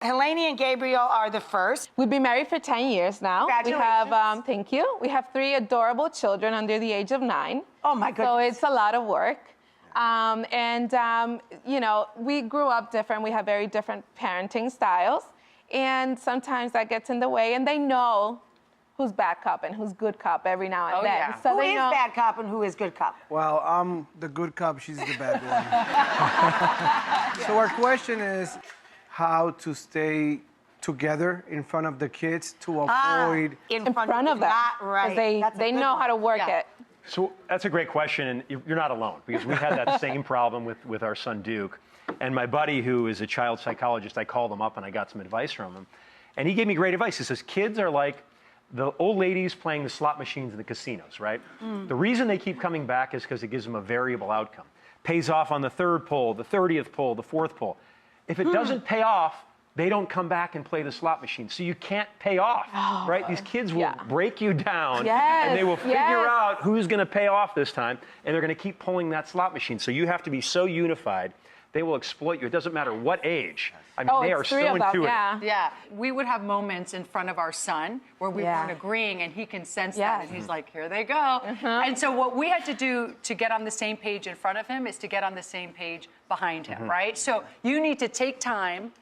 Helene and Gabriel are the first. We've been married for 10 years now. Congratulations. We have, thank you. We have 3 adorable children under the age of 9. Oh my goodness. So it's a lot of work. You know, we grew up different. We have very different parenting styles. And sometimes that gets in the way. And they know who's bad cop and who's good cop every now and then. Yeah. So who they is know bad cop and who is good cop? Well, I'm the good cop, she's the bad one. So our question is how to stay together in front of the kids to avoid... in front of them. Not right. They know how to work it. So that's a great question, and you're not alone, because we had that same problem with our son Duke. And my buddy, who is a child psychologist, I called him up and I got some advice from him. And he gave me great advice. He says, kids are like the old ladies playing the slot machines in the casinos, right? The reason they keep coming back is because it gives them a variable outcome. Pays off on the 3rd pull, the 30th pull, the 4th pull. If it doesn't pay off, they don't come back and play the slot machine. So you can't pay off, right? These kids will break you down, and they will figure out who's going to pay off this time, and they're going to keep pulling that slot machine. So you have to be so unified. They will exploit you. It doesn't matter what age. I mean, they are so intuitive. Yeah, we would have moments in front of our son where we weren't agreeing, and he can sense that, and he's like, here they go. And so what we had to do to get on the same page in front of him is to get on the same page behind him, right? So you need to take time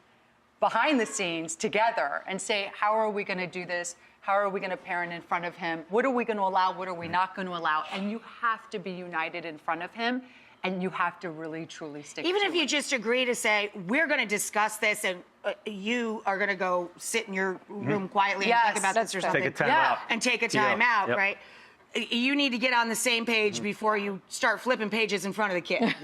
behind the scenes together and say, how are we going to do this? How are we going to parent in front of him? What are we going to allow? What are we not going to allow? And you have to be united in front of him, and you have to really, truly stick to it. Even if you just agree to say, we're going to discuss this, and you are going to go sit in your room quietly and think about this or something. Take a time out. And take a time out, right? You need to get on the same page before you start flipping pages in front of the kid.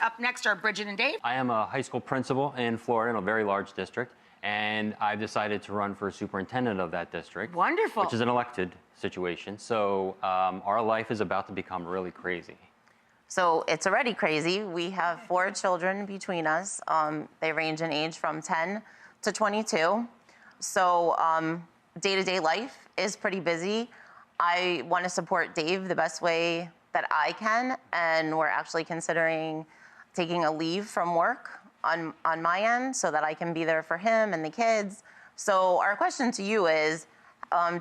Up next are Bridget and Dave. I am a high school principal in Florida in a very large district, and I've decided to run for superintendent of that district. Wonderful. Which is an elected situation. So our life is about to become really crazy. So it's already crazy. We have 4 children between us. They range in age from 10 to 22. So day-to-day life is pretty busy. I want to support Dave the best way that I can, and we're actually considering taking a leave from work on my end so that I can be there for him and the kids. So our question to you is,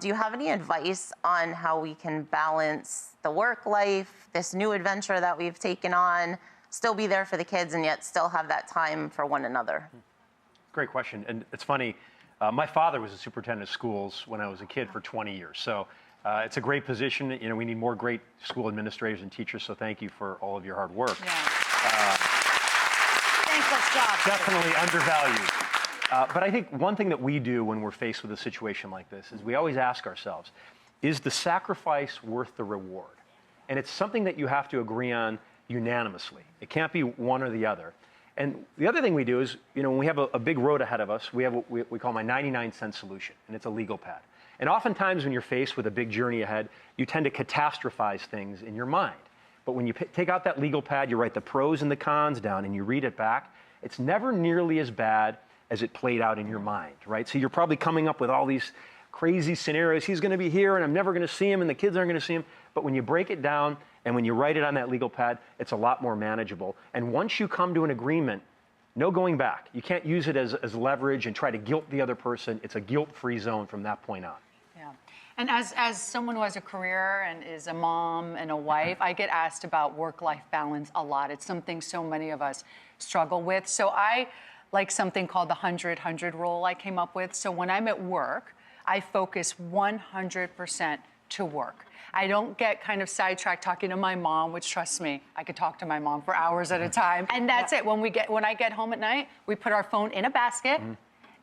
do you have any advice on how we can balance the work life, this new adventure that we've taken on, still be there for the kids and yet still have that time for one another? Great question. And it's funny, my father was a superintendent of schools when I was a kid for 20 years. So it's a great position. You know, we need more great school administrators and teachers, so thank you for all of your hard work. Thankless job. Definitely undervalued. But I think one thing that we do when we're faced with a situation like this is we always ask ourselves, is the sacrifice worth the reward? And it's something that you have to agree on unanimously. It can't be one or the other. And the other thing we do is, you know, when we have a big road ahead of us, we have what we call my 99-cent solution, and it's a legal pad. And oftentimes when you're faced with a big journey ahead, you tend to catastrophize things in your mind. But when you take out that legal pad, you write the pros and the cons down and you read it back, it's never nearly as bad as it played out in your mind, right? So you're probably coming up with all these crazy scenarios. He's going to be here and I'm never going to see him and the kids aren't going to see him. But when you break it down and when you write it on that legal pad, it's a lot more manageable. And once you come to an agreement, no going back. You can't use it as leverage and try to guilt the other person. It's a guilt-free zone from that point on. Yeah. And as someone who has a career and is a mom and a wife, I get asked about work-life balance a lot. It's something so many of us struggle with. So I like something called the 100-100 rule I came up with. So when I'm at work, I focus 100% to work. I don't get kind of sidetracked talking to my mom, which, trust me, I could talk to my mom for hours at a time. And that's it. When I get home at night, we put our phone in a basket.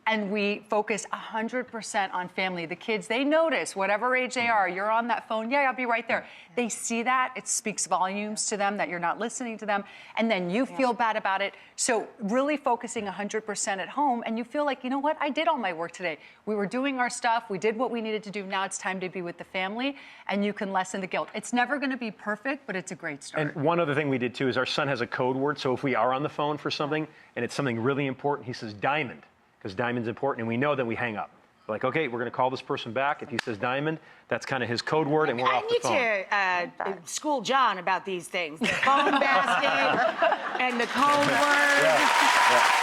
And we focus 100% on family. The kids, they notice, whatever age they are, you're on that phone, yeah, I'll be right there. They see that, it speaks volumes to them that you're not listening to them, and then you feel bad about it. So really focusing 100% at home, and you feel like, you know what, I did all my work today. We were doing our stuff, we did what we needed to do, now it's time to be with the family, and you can lessen the guilt. It's never gonna be perfect, but it's a great start. And one other thing we did too is our son has a code word, so if we are on the phone for something, and it's something really important, he says diamond. Because diamond's important, and we know that we hang up. Like, okay, we're going to call this person back. If he says diamond, that's kind of his code word, and we're off the phone. I need to school John about these things. The phone basket and the code word. Yeah.